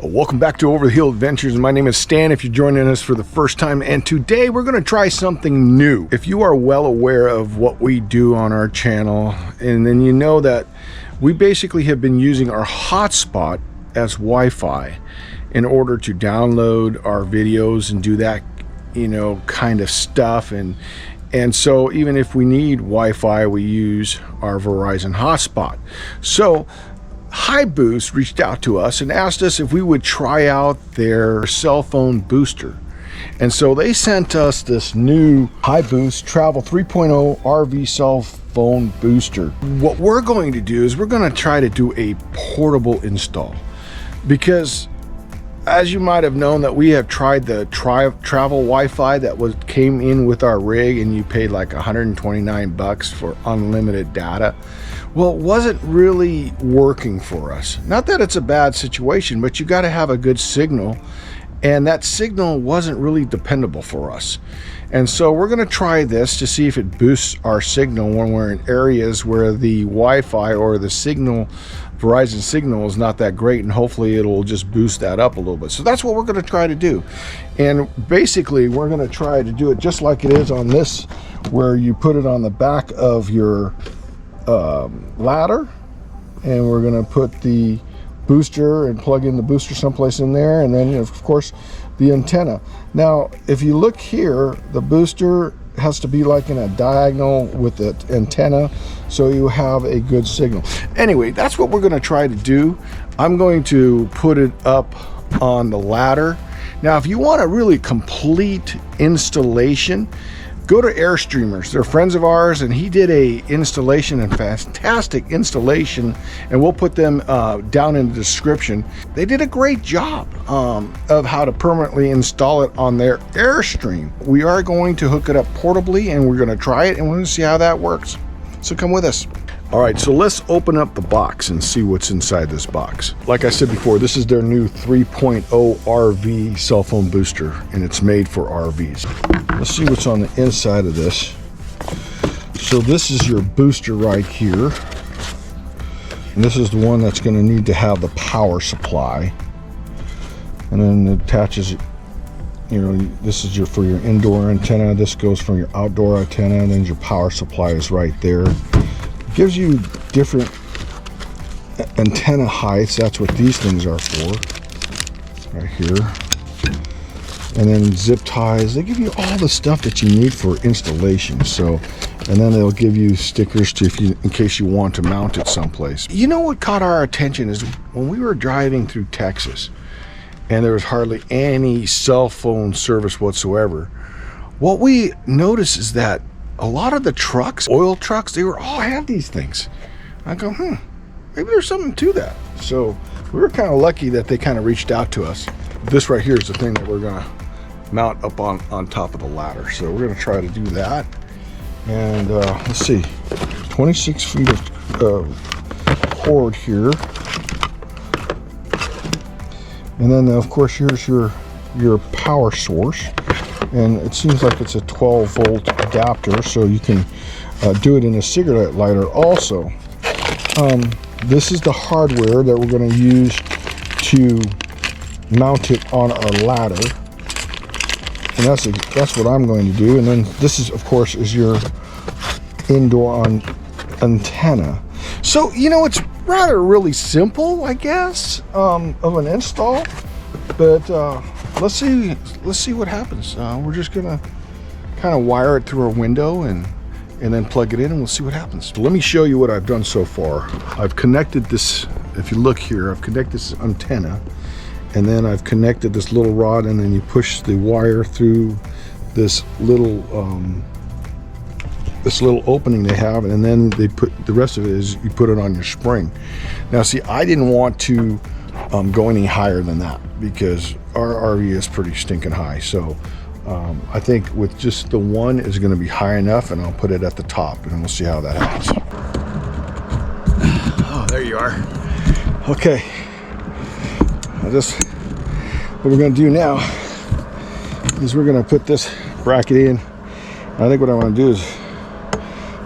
Welcome back to Over the Hill Adventures. My name is Stan if you're joining us for the first time, and today we're going to try something new. If you are well aware of what we do on our channel, and then you know that we basically have been using our hotspot as Wi-Fi in order to download our videos and do that, you know, kind of stuff. And so even if we need Wi-Fi, we use our Verizon hotspot. So HiBoost reached out to us and asked us if we would try out their cell phone booster. And so they sent us this new HiBoost Travel 3.0 RV cell phone booster. What we're going to do is we're going to try to do a portable install, because as you might have known that we have tried the travel Wi-Fi that came in with our rig, and you paid like 129 bucks for unlimited data. Well, it wasn't really working for us. Not that it's a bad situation, but you got to have a good signal, and that signal wasn't really dependable for us. And so we're going to try this to see if it boosts our signal when we're in areas where the Wi-Fi or the signal, Verizon signal, is not that great, and hopefully it'll just boost that up a little bit. So that's what we're going to try to do. And basically we're going to try to do it just like it is on this, where you put it on the back of your ladder, and we're going to put the booster and plug in the booster someplace in there, and then of course the antenna. Now if you look here, the booster has to be like in a diagonal with the antenna so you have a good signal. Anyway, that's what we're going to try to do. I'm going to put it up on the ladder. Now if you want a really complete installation, go to Airstreamers. They're friends of ours, and he did a installation, and fantastic installation, and we'll put them down in the description. They did a great job of how to permanently install it on their Airstream. We are going to hook it up portably, and we're going to try it, and we're going to see how that works. So come with us. All right, so let's open up the box and see what's inside this box. Like I said before, this is their new 3.0 RV cell phone booster, and it's made for RVs. Let's see what's on the inside of this. So this is your booster right here. And this is the one that's going to need to have the power supply. And then it attaches, you know, this is for your indoor antenna. This goes for your outdoor antenna, and then your power supply is right there. Gives you different antenna heights. That's what these things are for, right here. And then zip ties. They give you all the stuff that you need for installation. So, and then they'll give you stickers to in case you want to mount it someplace. You know what caught our attention is when we were driving through Texas, and there was hardly any cell phone service whatsoever. What we noticed is that a lot of the trucks, oil trucks, they all had these things. I go, maybe there's something to that. So we were kind of lucky that they kind of reached out to us. This right here is the thing that we're gonna mount up on top of the ladder. So we're gonna try to do that. And let's see, 26 feet of cord here. And then of course here's your power source. And it seems like it's a 12-volt adapter, so you can do it in a cigarette lighter also. This is the hardware that we're going to use to mount it on our ladder, and that's what I'm going to do. And then this is, of course, is your indoor antenna. So you know, it's rather really simple, I guess, of an install, but let's see what happens. We're just gonna kind of wire it through our window and then plug it in, and we'll see what happens. So let me show you what I've done so far. I've connected this, if you look here, I've connected this antenna, and then I've connected this little rod, and then you push the wire through this little opening they have, and then they put the rest of it is you put it on your spring. Now see, I didn't want to go any higher than that because our RV is pretty stinking high. So I think with just the one is going to be high enough, and I'll put it at the top, and we'll see how that happens. Oh, there you are. Okay, what we're going to do now is we're going to put this bracket in. I think what I want to do is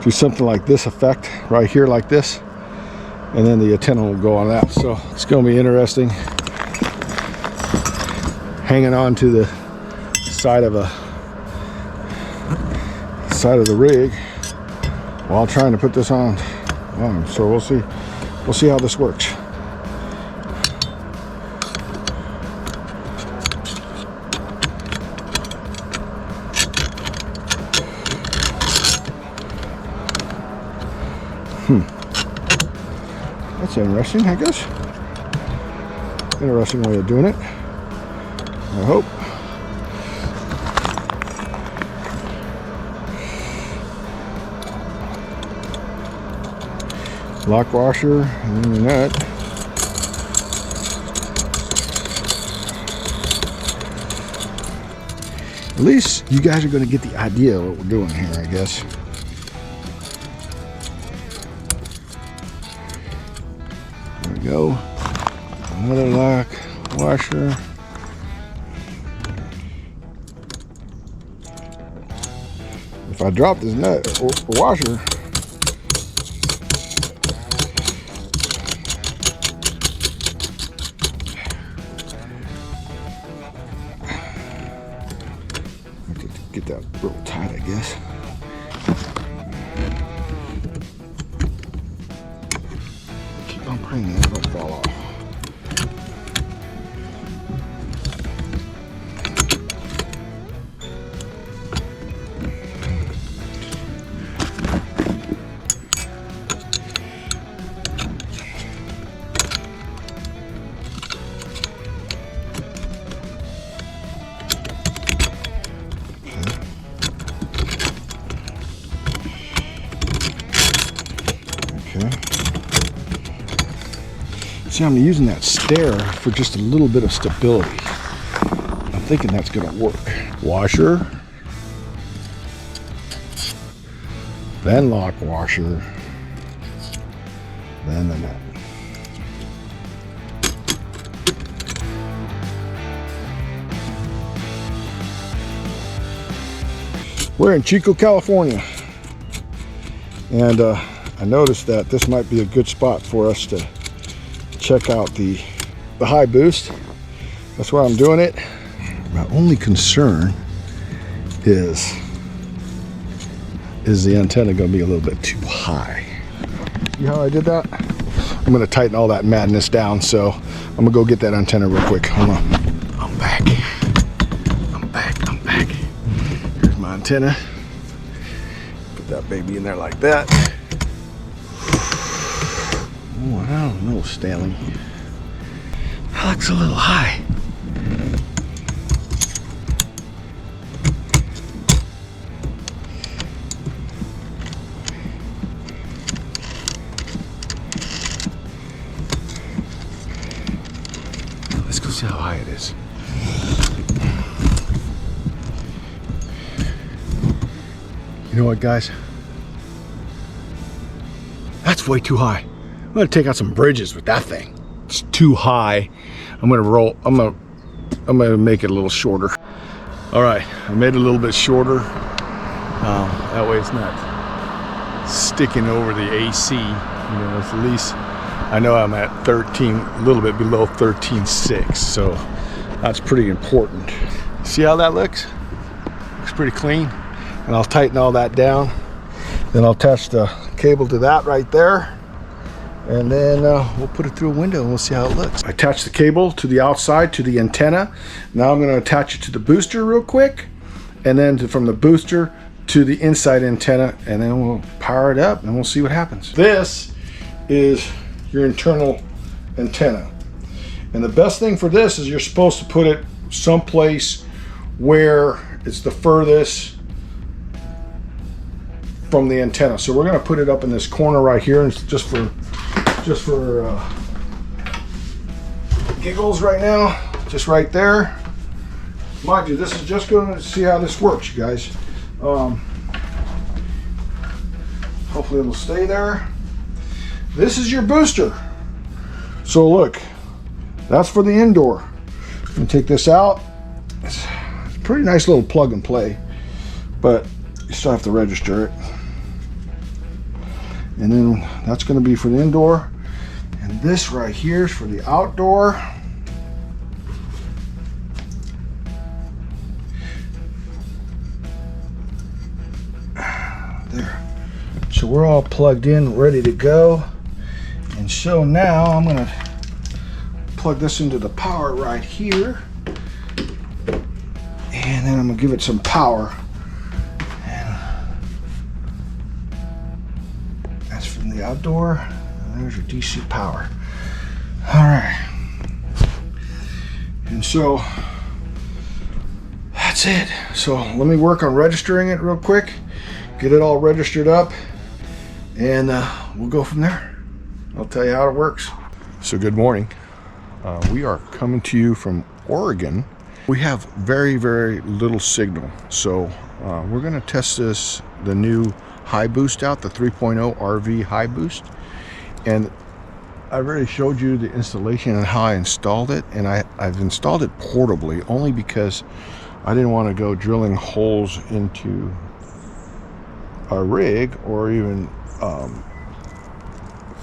do something like this effect right here, like this, and then the antenna will go on that. So it's going to be interesting. hanging on to the side of the rig while trying to put this on. So we'll see how this works. That's interesting, I guess. Interesting way of doing it, I hope. Lock washer and then the nut. At least you guys are going to get the idea of what we're doing here, I guess. There we go. Another lock washer. If I drop this nut or washer, get that real tight, I guess. Keep on praying that it don't fall off. See, I'm using that stair for just a little bit of stability. I'm thinking that's gonna work. Washer, then lock washer, then the nut. We're in Chico, California, and I noticed that this might be a good spot for us to check out the HiBoost. That's why I'm doing it. My only concern is the antenna going to be a little bit too high. See how I did that? I'm going to tighten all that madness down, so I'm going to go get that antenna real quick. Hold on. I'm back. Here's my antenna. Put that baby in there like that. Oh, I don't know, Stanley. That looks a little high. Let's go see how high it is. You know what, guys? That's way too high. I'm gonna take out some bridges with that thing. It's too high. I'm gonna make it a little shorter. All right, I made it a little bit shorter. That way it's not sticking over the AC. You know, it's at least, I know I'm at 13, a little bit below 13.6, so that's pretty important. See how that looks? Looks pretty clean. And I'll tighten all that down. Then I'll attach the cable to that right there. And then we'll put it through a window and we'll see how it looks. I attach the cable to the outside to the antenna. Now I'm going to attach it to the booster real quick, and then from the booster to the inside antenna, and then we'll power it up and we'll see what happens. This is your internal antenna, and the best thing for this is you're supposed to put it someplace where it's the furthest from the antenna. So we're going to put it up in this corner right here, and it's just for giggles right now, just right there. Mind you, this is just going to see how this works, you guys. Hopefully it'll stay there. This is your booster. So look, that's for the indoor. I'm going to take this out. It's a pretty nice little plug and play, but you still have to register it. And then that's going to be for the indoor, and this right here is for the outdoor. So we're all plugged in, ready to go. And so now I'm gonna plug this into the power right here. And then I'm gonna give it some power. And that's from the outdoor. And there's your DC power. All right. And so that's it. So let me work on registering it real quick, get it all registered up, and we'll go from there. I'll tell you how it works. So good morning. We are coming to you from Oregon. We have very, very little signal. So we're gonna test the new HiBoost out, the 3.0 RV HiBoost. And I've already showed you the installation and how I installed it. And I've installed it portably only because I didn't want to go drilling holes into a rig or even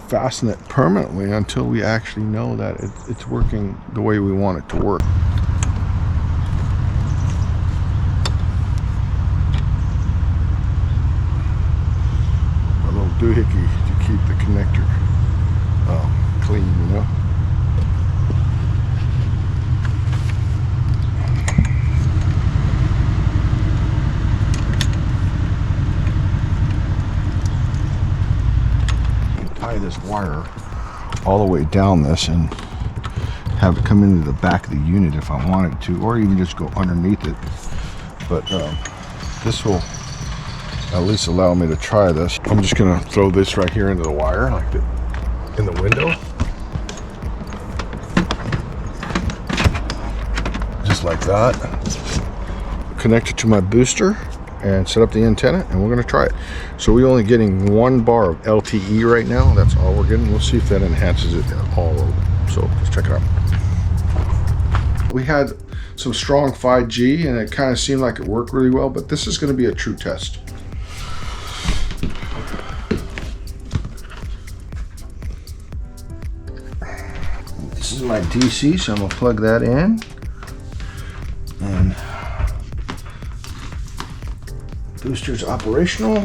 fasten it permanently until we actually know that it's working the way we want it to work. A little doohickey to keep the connector clean, you know. Tie this wire all the way down this and have it come into the back of the unit if I wanted to, or even just go underneath it. But this will at least allow me to try this. I'm just gonna throw this right here into the wire, like in the window, just like that. Connect it to my booster and set up the antenna, and we're going to try it. So we're only getting 1 bar of LTE right now. That's all we're getting. We'll see if that enhances it at all. So let's check it out. We had some strong 5G and it kind of seemed like it worked really well, but this is going to be a true test. This is my DC, so I'm going to plug that in. And booster's operational.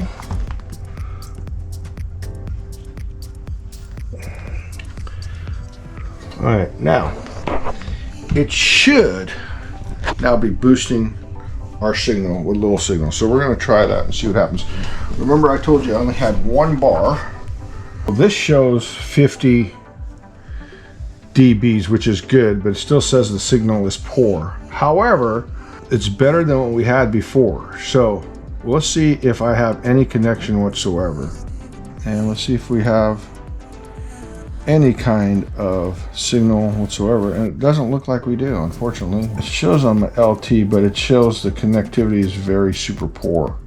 All right, now it should now be boosting our signal with a little signal. So we're going to try that and see what happens. Remember, I told you I only had 1 bar. Well, this shows 50 dBs, which is good, but it still says the signal is poor. However, it's better than what we had before. So let's see if I have any connection whatsoever. And let's see if we have any kind of signal whatsoever. And it doesn't look like we do, unfortunately. It shows on the LT, but it shows the connectivity is very super poor.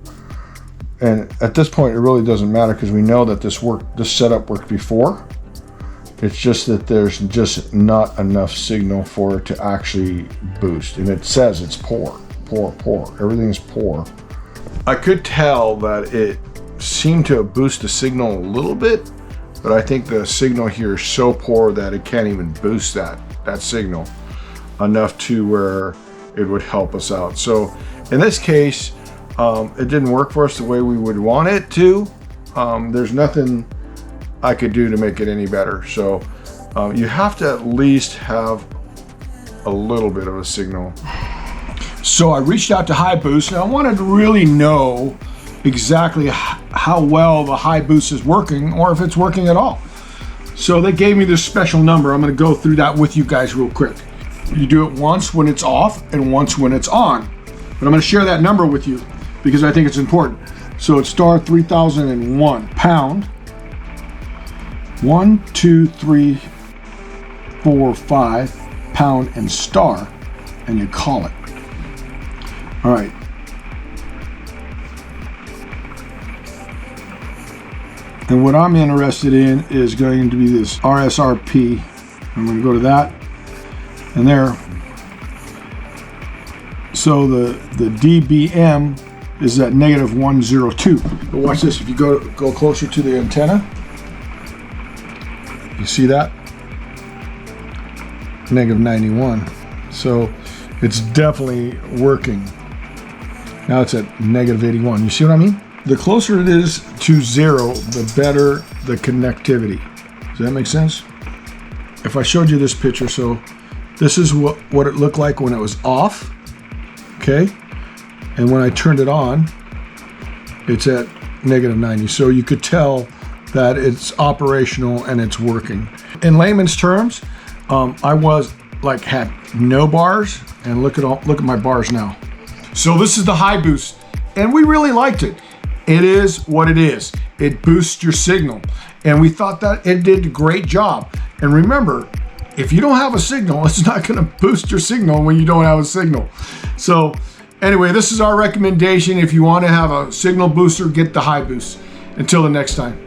And at this point, it really doesn't matter because we know that this setup worked before. It's just that there's just not enough signal for it to actually boost. And it says it's poor, poor, poor. Everything is poor. I could tell that it seemed to boost the signal a little bit, but I think the signal here is so poor that it can't even boost that signal enough to where it would help us out. So in this case, it didn't work for us the way we would want it to. There's nothing I could do to make it any better. So you have to at least have a little bit of a signal. So I reached out to HiBoost and I wanted to really know exactly how well the HiBoost is working, or if it's working at all. So they gave me this special number. I'm going to go through that with you guys real quick. You do it once when it's off and once when it's on. But I'm going to share that number with you because I think it's important. So it's star 3001 pound 1 2 3 4 5 pound and star, and you call it. All right. And what I'm interested in is going to be this RSRP. I'm going to go to that, and there. So the dBm is at -102. But watch this. If you go closer to the antenna, you see that? -91. So it's definitely working. Now it's at -81. You see what I mean? the closer it is to 0, the better the connectivity. Does that make sense? If I showed you this picture, so this is what it looked like when it was off, okay? And when I turned it on, it's at -90. So you could tell that it's operational and it's working. In layman's terms, I had no bars, and look at my bars now. So this is the HiBoost, and we really liked it. It is what it is. It boosts your signal, and we thought that it did a great job. And remember, if you don't have a signal, it's not going to boost your signal when you don't have a signal. So anyway, this is our recommendation. If you want to have a signal booster, get the HiBoost. Until the next time.